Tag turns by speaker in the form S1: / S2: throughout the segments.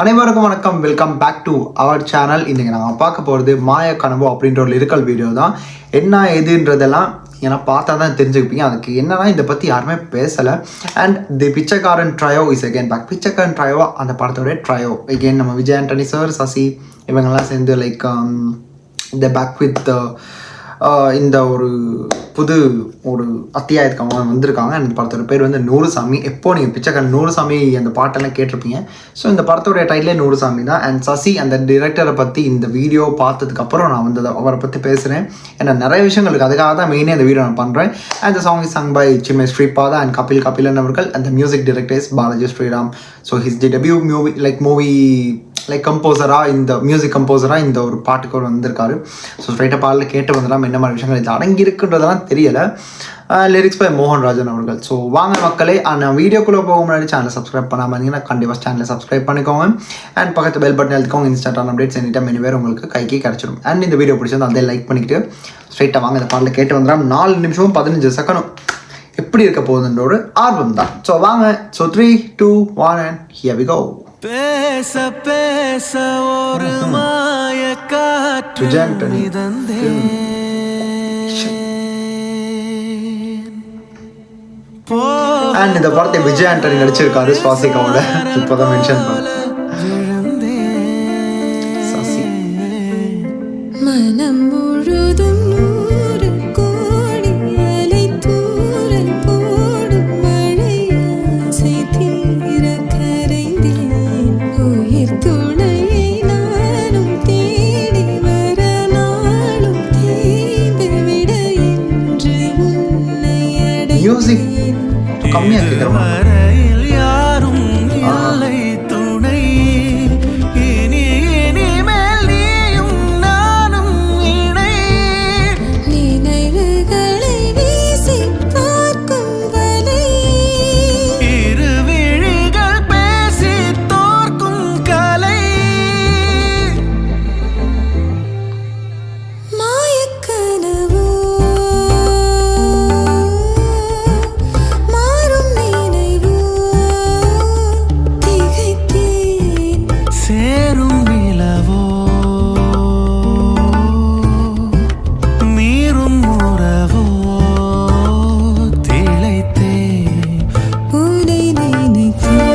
S1: அனைவருக்கும் வணக்கம். Welcome back to our channel. இன்றைக்கி நாங்கள் பார்க்க போகிறது மாய கனவு அப்படின்ற ஒரு லிரிக்கல் வீடியோ தான். என்ன எதுன்றதெல்லாம் ஏன்னா பார்த்தா தான் தெரிஞ்சுக்கிப்பீங்க. அதுக்கு என்னன்னா இதை பற்றி யாருமே பேசலை. And the Pichaikkaran trio is again back. Pichaikkaran trio அந்த படத்தோட ட்ரையோ எகெயின் நம்ம விஜய் ஆண்டனி சார், சசி இவங்கெல்லாம் சேர்ந்து லைக் இந்த பேக் வித் இந்த ஒரு புது ஒரு அத்தியாயத்துக்கு அவங்க வந்திருக்காங்க. அந்த படத்தோட பேர் வந்து நூறுசாமி. எப்போ நீங்கள் பிச்சைக்காரன் நூறுசாமி அந்த பாட்டெல்லாம் கேட்டிருப்பீங்க. ஸோ இந்த படத்தோடைய டைட்டிலே நூறுசாமி தான். அண்ட் சசி அந்த டிரெக்டரை பற்றி இந்த வீடியோ பார்த்ததுக்கப்புறம் நான் வந்து அவரை பற்றி பேசுகிறேன். ஏன்னா நிறைய விஷயங்களுக்கு அதுக்காக தான் மெயினே இந்த வீடியோ நான் பண்ணுறேன். And the song is sung by Chinmayi Sripaada and Kabilan அவர்கள். அந்த music directors Balaji Sriram. So his the debut movie கம்போசராக இந்த மியூசிக் கம்போசராக இந்த ஒரு பாட்டுக்கு வந்திருக்காரு. ஸோ ஸ்ட்ரைட்டாக பாடலில் கேட்டு வந்துடலாம் என்ன மாதிரி விஷயங்கள் இது அடங்கியிருக்குன்றதெல்லாம் தெரியலை. லிரிக்ஸ் பை மோகன்ராஜன் அவர்கள். ஸோ வாங்க மக்களே, நான் வீடியோக்குள்ளே போக முன்னாடி சேனலை சப்ஸ்கிரைப் பண்ணாமல் இருந்தீங்கன்னா கண்டிப்பாக சேனலை சப்ஸ்கிரைப் பண்ணிக்கோங்க. அண்ட் பக்கத்து பெல் பட்டன் எழுதிக்கோங்க. Instagram updates any time anywhere உங்களுக்கு கைக்கு கிடச்சிடும். அண்ட் இந்த வீடியோ பிடிச்சிருந்தா அதே லைக் பண்ணிக்கிட்டு ஸ்ட்ரைட்டாக வாங்க இந்த பாடலில் கேட்டு வந்துடலாம். 4 நிமிஷமும் 15 செகண்டும் எப்படி இருக்க போகுதுன்ற ஒரு ஆர்வம் தான். ஸோ வாங்க. So 3, 2, 1 and here we go.
S2: பேச பேச ஒரு மாய காற்று மிதந்தே
S1: அண்ட் இந்த படத்தை விஜய் ஆண்டனி நடிச்சிருக்காரு சுவாசிகாவோட. இப்போதான் மென்ஷன் பண்ண சசி
S3: மனம் முழுதும்
S1: மியூசிக் கம்மியாக கேட்குறோம்.
S2: யாரும் இல்லை துணை, இனி இனிமேல் நீயும் நானும் இணை.
S3: நினைவுகளை வீசி பார்க்கும் வலை,
S2: இரு விழிகள் பேசி தோற்கும் கலை.
S3: மாயக்கனவோ
S2: சேரும் நிலவோ மீறும் உறவோ திளைத்தே
S3: உன்னை நினைத்தேன்.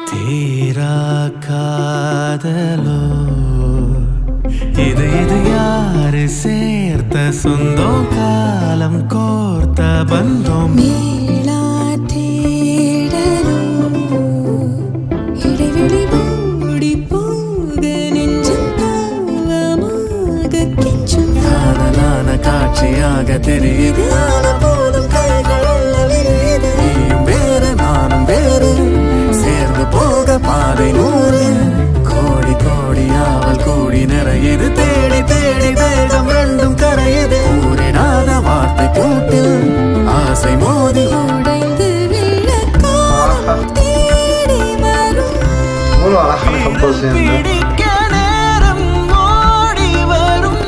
S2: தீரா காதலோ இது யாரு சேர்த்த சொந்தம், காலம் கோர்த்த பந்தம்.
S3: மேலா தேடலோ இடைவெளி மூடி போக நெஞ்சம் தாளமாக கெஞ்சும்.
S2: காதலான காட்சியாக தெரியுது
S3: போதும் கைகள் அல்ல விரைது.
S2: நீயும் வேறு நானும் வேறு, சேர்ந்து போக பாதை 100. கோடி கோடி ஆவல் கூடி நிறையுது, தேடி தேடி தேகம் ரெண்டும் கரையுது. கூறிடாத வார்த்தை கூட்டு ஆசை மோதி
S3: உடைந்து விழக்காலம் தேடி வரும்.
S1: அவ்வளோ அழகான கம்போசிஷன்.
S2: பிடிக்க நேரம் ஓடி வரும்.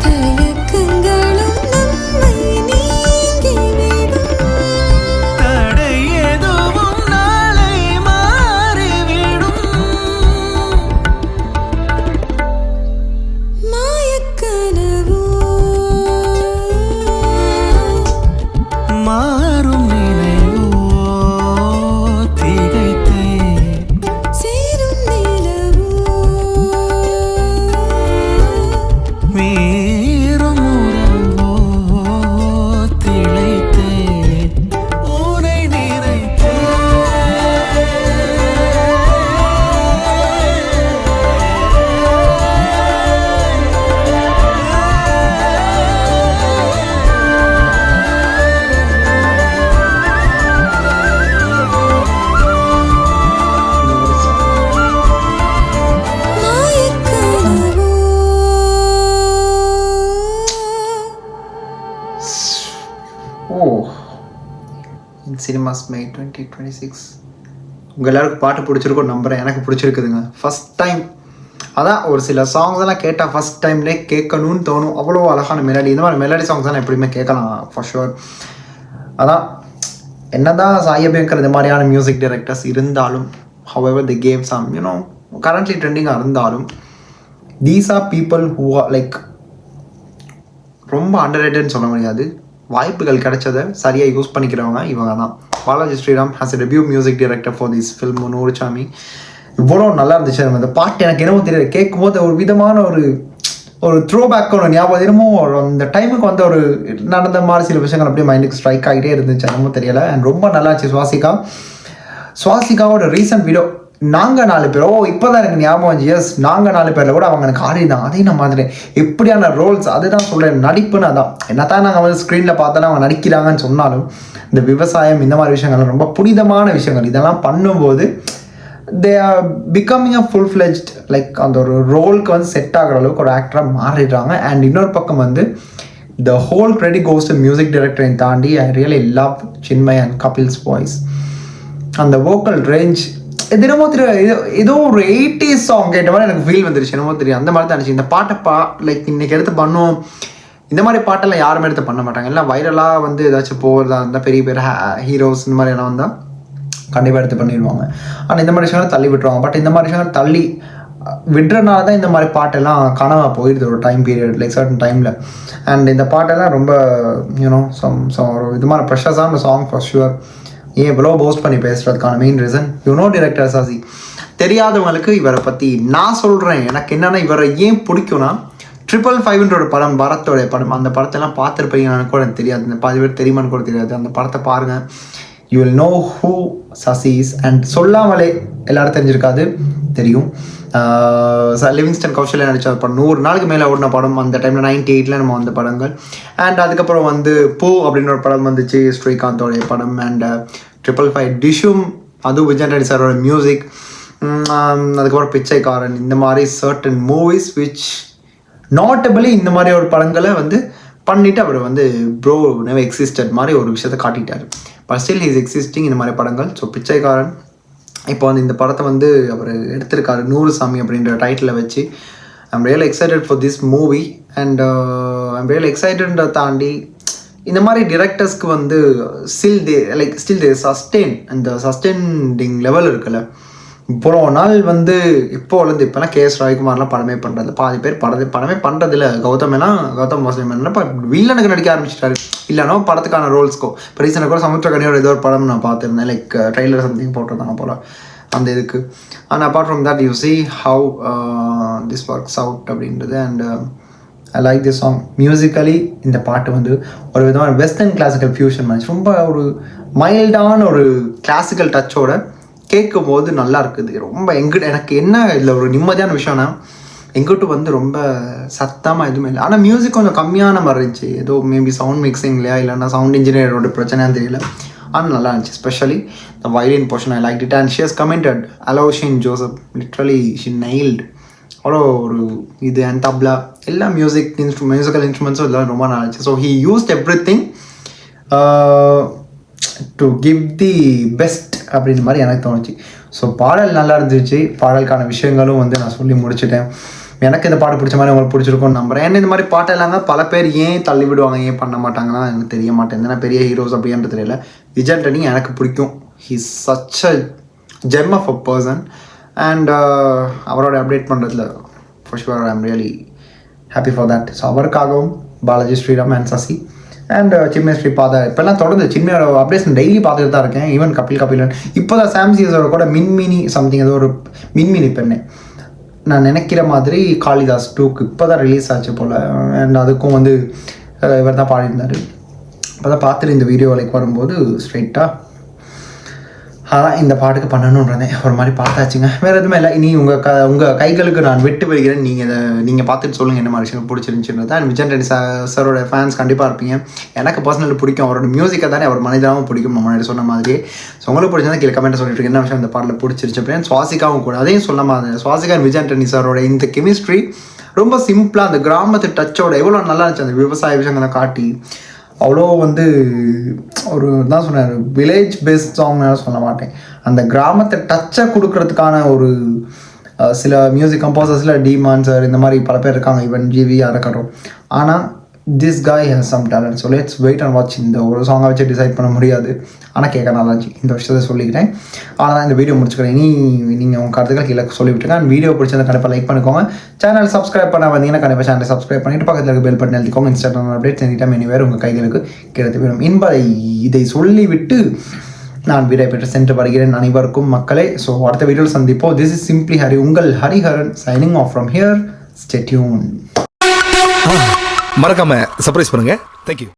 S3: தயக்கங்களும் நம்மை நீங்கிவிடும்.
S2: தடை எதுவும் நாளை மாறிவிடும்.
S3: மாயக்கனவோ
S2: மாறும் நினைவோ திகைத்தே
S3: சேரும் நிலவோ
S1: ஓ இன் சினிமாஸ் மே 2026. உங்கள் எல்லாருக்கும் பாட்டு பிடிச்சிருக்கும் நம்புகிறேன். எனக்கு பிடிச்சிருக்குதுங்க. ஃபஸ்ட் டைம் அதான் ஒரு சில சாங்ஸ் எல்லாம் கேட்டால் ஃபஸ்ட் டைம்லேயே கேட்கணும்னு தோணும். அவ்வளோ அழகான மெலடி. இந்த மாதிரி மெலடி சாங்ஸ் எல்லாம் எப்படியுமே கேட்கலாம் ஃபார் ஷுவர். அதான் என்னதான் சாய் அபியங்கர் இந்த மாதிரியான மியூசிக் டைரக்டர்ஸ் இருந்தாலும், however they gave some currently ட்ரெண்டிங்காக இருந்தாலும், these are people who are like ரொம்ப அண்டர்ரேட்டட்னு சொல்ல முடியாது. வாய்ப்புகள் கிடைச்சதை சரியாக யூஸ் பண்ணிக்கிறவங்க இவங்க தான். Balaji Sriram has a debut music director for this film. நூறுசாமி இவ்வளோ நல்லா இருந்துச்சு. அந்த பாட்டு எனக்கு என்னமோ தெரியல, கேட்கும்போது ஒரு விதமான ஒரு த்ரோ பேக் ஒன்று ஞாபகம். என்னமோ அந்த டைமுக்கு வந்து ஒரு நடந்த மாதிரி சில விஷயங்கள் அப்படியே மைண்டுக்கு ஸ்ட்ரைக் ஆகிட்டே இருந்துச்சு. என்னமோ தெரியல. அண்ட் ரொம்ப நல்லா இருந்துச்சு. சுவாசிகாவோட ரீசன்ட் வீடியோ நாங்கள் 4 பேர். இப்போ தான் எனக்கு ஞாபகம் வந்துச்சு. எஸ், நாங்கள் 4 பேரில் கூட அவங்க எனக்கு ஆடி தான். அதே நான் மாதிரி எப்படியான ரோல்ஸ் அதுதான் சொல்கிறேன். நடிப்புன்னு அதான். என்ன தான் நாங்கள் வந்து ஸ்க்ரீனில் பார்த்தோன்னா அவங்க நடிக்கிறாங்கன்னு சொன்னாலும், இந்த விவசாயம் இந்த மாதிரி விஷயங்கள் ரொம்ப புனிதமான விஷயங்கள். இதெல்லாம் பண்ணும்போது they are becoming a full fledged like அந்த ஒரு ரோலுக்கு வந்து செட் ஆகிற அளவுக்கு ஒரு ஆக்டராக மாறிடுறாங்க. அண்ட் இன்னொரு பக்கம் வந்து the whole credit goes to music டைரக்டரையும் தாண்டி I really love Chinmayi and Kabil's voice. அந்த வோக்கல் ரேஞ்ச் என்னமோ தெரியும். ஏதோ ஒரு 80s சாங் கேட்ட மாதிரி எனக்கு ஃபீல் வந்துருச்சு. என்னமோ தெரியும். அந்த மாதிரி தான் இருந்துச்சு. இந்த பாட்டை லைக் இன்னைக்கு எடுத்து பண்ணுவோம். இந்த மாதிரி பாட்டெல்லாம் யாருமே எடுத்து பண்ண மாட்டாங்க. எல்லாம் வைரலாக வந்து ஏதாச்சும் போகிறதா இருந்தால் பெரிய பெரிய ஹீரோஸ் இந்த மாதிரி எல்லாம் வந்தால் கண்டிப்பாக எடுத்து பண்ணிடுவாங்க. ஆனால் இந்த மாதிரி விஷயங்கள் தள்ளி விட்டுருவாங்க. பட் இந்த மாதிரி விஷயங்கள் தள்ளி விடுறதுனால தான் இந்த மாதிரி பாட்டெல்லாம் காணாமல் போயிடுது ஒரு டைம் பீரியட் லைக் சர்டன் டைமில். அண்ட் இந்த பாட்டெல்லாம் ரொம்ப ஒரு விதமான ப்ரெஷஸான சாங் ஃபார் ஷுவர். ஏன் இவ்வளோ போஸ்ட் பண்ணி பேசுகிறதுக்கான மெயின் ரீசன் டிரெக்டர் சாசி. தெரியாதவங்களுக்கு இவரை பற்றி நான் சொல்கிறேன். எனக்கு என்னென்னா இவரை ஏன் பிடிக்கும்னா 555 படம், பரத்தோடைய படம். அந்த படத்தெல்லாம் பார்த்துருப்பீங்கன்னு கூட எனக்கு தெரியாது. இந்த 10 பேர் தெரியுமான்னு கூட தெரியாது. அந்த படத்தை பாருங்கள், you will know who Sasi is. And சொல்லாமலே எல்லாரும் தெரிஞ்சிருக்காது, தெரியும். லிவிங்ஸ்டன் கௌஷல்யா நடித்த படம் 100 நாளுக்கு மேலே ஓடின படம். அந்த டைமில் 98ல் நம்ம வந்த படங்கள். அண்ட் அதுக்கப்புறம் வந்து பூ அப்படின்னு ஒரு படம் வந்துச்சு, ஸ்ரீகாந்தோடைய படம். அண்ட் 555 டிஷும், அதுவும் விஜய் ரெட்டி சாரோட மியூசிக். அதுக்கப்புறம் பிச்சைக்காரன். இந்த மாதிரி சர்டன் மூவிஸ் விச் நாட்டபிளி இந்த மாதிரி ஒரு படங்களை வந்து பண்ணிவிட்டு அவர் வந்து ப்ரோ நெவர் எக்ஸிஸ்டட் மாதிரி ஒரு விஷயத்தை காட்டிட்டார். பட் ஸ்டில் இஸ் எக்ஸிஸ்டிங் இந்த மாதிரி படங்கள். ஸோ பிச்சைக்காரன் இப்போ வந்து இந்த படத்தை வந்து அவர் எடுத்திருக்காரு 100 சாமி அப்படின்ற டைட்டிலை வச்சு. I'm real excited for this movie. And I'm real எக்ஸைட்டட்ன்றதை தாண்டி இந்த மாதிரி டிரெக்டர்ஸ்க்கு வந்து ஸ்டில் தே சஸ்டெயின். அந்த சஸ்டெயினிங் லெவல் இருக்குல்ல. இவ்வளோ நாள் வந்து இப்போலேருந்து இப்போலாம் கேஎஸ் ரவிக்குமார்லாம் படமே பண்ணுறது, பாதி பேர் படமே பண்ணுறதில்ல. கௌதம் வாசுதேவன் இப்போ வில்லனுக்கு நடிக்க ஆரம்பிச்சிட்டாரு. இல்லைனா படத்துக்கான ரோல்ஸ்க்கோ. இப்போ ரீசெண்டாக கூட சமுத்திரக்கனியோட ஏதோ ஒரு படம் நான் பார்த்துருந்தேன், லைக் ட்ரெய்லர் சம்திங் போட்டிருந்தாங்க போல் அந்த இதுக்கு. And apart from that you see how this works out அப்படின்றது. And I like this song. Musically இந்த பாட்டு வந்து ஒரு விதமான வெஸ்டர்ன் கிளாசிக்கல் ஃபியூஷன் மாதிரி ரொம்ப ஒரு மைல்டான ஒரு கிளாசிக்கல் டச்சோட கேட்கும் போது நல்லா இருக்குது. ரொம்ப எனக்கு என்ன இதில் ஒரு நிம்மதியான விஷயம்னா, எங்கிட்ட வந்து ரொம்ப சத்தமாக எதுவுமே இல்லை. ஆனால் மியூசிக் கொஞ்சம் கம்மியான மாதிரி இருந்துச்சு. ஏதோ மேபி சவுண்ட் மிக்சிங் இல்லையா, இல்லைன்னா சவுண்ட் இன்ஜினியரோட பிரச்சனையான்னு தெரியல. ஆனால் நல்லா இருந்துச்சு. Specially the violin portion I like it. And she has commented Aloshin Joseph literally she nailed. அவ்வளோ ஒரு இது அண்ட் தப்லா எல்லா மியூசிக்கல் இன்ஸ்ட்ருமெண்ட்ஸும் இதெல்லாம் ரொம்ப நல்லா இருந்துச்சு. So he used everything to give the best அப்படின்ற மாதிரி எனக்கு தோணுச்சு. ஸோ பாடல் நல்லா இருந்துச்சு. பாடலுக்கான விஷயங்களும் வந்து நான் சொல்லி முடிச்சுட்டேன். எனக்கு இந்த பாட்டு பிடிச்ச மாதிரி உங்களுக்கு பிடிச்சிருக்கும்னு நம்புறேன். ஏன்னா இந்த மாதிரி பாட்டெல்லாங்க பல பேர் ஏன் தள்ளி விடுவாங்க, ஏன் பண்ண மாட்டாங்கன்னா எனக்கு தெரிய மாட்டேன். ஏன்னா பெரிய ஹீரோஸ் அப்படின்றது தெரியல. விஜய் ரெட்டி எனக்கு பிடிக்கும். He's such a gem of a person. And அவரோட அப்டேட் பண்ணுறதுல for sure I am really happy for that. So அவருக்காகவும் பாலாஜி ஸ்ரீராம் அண்ட் சசி அண்ட் சின்மய் ஸ்ரீபாதா இப்போல்லாம் தொடர்ந்து சின்மையோட அப்டேட்ஸ் டெய்லி பார்த்துட்டு தான் இருக்கேன். ஈவன் கபிலன் இப்போ தான் சாம்சியஸோட கூட மின்மினி சம்திங் ஏதோ ஒரு மின்மினி பெண்ணு நான் நினைக்கிற மாதிரி காளிதாஸ் 2க்கு இப்போ தான் ரிலீஸ் ஆச்சு போல். அண்ட் அதுக்கும் வந்து இவர் தான் பாடியிருந்தார். இப்போ தான் பார்த்துட்டு இந்த வீடியோ லைக் வரும்போது ஸ்ட்ரைட்டாக அதான் இந்த பாட்டுக்கு பண்ணணுன்றதே ஒரு மாதிரி பார்த்தாச்சுங்க. வேறு எதுவுமே இல்லை. இனி உங்கள் கைகளுக்கு நான் வெட்டு வருகிறேன். நீங்கள் பார்த்துட்டு சொல்லுங்கள் என்ன மாதிரி விஷயம் பிடிச்சிருந்துச்சுன்றது. அண்ட் விஜய் ரெட்டி சாரோட ஃபேன்ஸ் கண்டிப்பாக இருப்பீங்க. எனக்கு பர்சனலி பிடிக்கும். அவரோட மியூசிக்கை தானே அவர் மனிதனாகவும் பிடிக்கும். நம்ம முன்னாடி சொன்ன மாதிரியே. ஸோ உங்களுக்கு பிடிச்சதா கீழே கமெண்ட் சொல்லிட்டு என்ன விஷயம் இந்த பாட்டில் பிடிச்சிருச்சு அப்படின்னு. சுவாசிக்காவும் கூட அதையும் சொல்ல மாதிரி சுவாசிகா விஜய் ரெட்டி சாரோட இந்த கெமிஸ்ட்ரி ரொம்ப சிம்பிளாக அந்த கிராமத்து டச்சோட எவ்வளோ நல்லா இருந்துச்சு. அந்த விவசாய விஷயங்களை காட்டி அவ்வளோ வந்து ஒரு தான் சொன்னார், வில்லேஜ் பேஸ்ட் சாங்னு சொல்ல மாட்டேன், அந்த கிராமத்தை டச்சை கொடுக்கறதுக்கான ஒரு சில மியூசிக் கம்போசர்ஸில் டிமான் சார் இந்த மாதிரி பல பேர் இருக்காங்க, ஈவன் ஜிவியாக இருக்கட்டும். ஆனால் this guy has some talent. So let's wait and watch. இந்த ஒரு சாங்கை வச்சு டிசைட் பண்ண முடியாது, ஆனால் கேட்க நல்லா இருந்துச்சு. இந்த விஷயத்தை சொல்லிக்கிறேன். ஆனால் தான் இந்த வீடியோ முடிச்சுக்கிறேன். நீங்கள் உங்கள் கருத்துக்கள் கீழே சொல்லிவிட்டுருக்கேன். அண்ட் வீடியோ பிடிச்சதை கண்டிப்பாக லைக் பண்ணிக்கோங்க. சேனல் சப்ஸ்கிரைப் பண்ண வந்தீங்கன்னா கண்டிப்பாக சேனலை சப்ஸ்கிரைப் பண்ணிட்டு பக்கத்தில் இருக்க பெல் பட்டன் எழுதிக்கோங்க. Instagram updates any time anywhere உங்கள் கைகளுக்கு கிடைத்து வரும். இதை சொல்லிவிட்டு நான் விடை பெற்று சென்று வருகிறேன் அனைவருக்கும் மக்களே. ஸோ அடுத்த வீடியோவில் சந்திப்போம். திஸ் இஸ் சிம்பிளி ஹரி, உங்கள் Hariharan signing off from here. Stay tune.
S4: மறக்காம சர்ப்ரைஸ் பண்ணுங்க. தேங்க்யூ.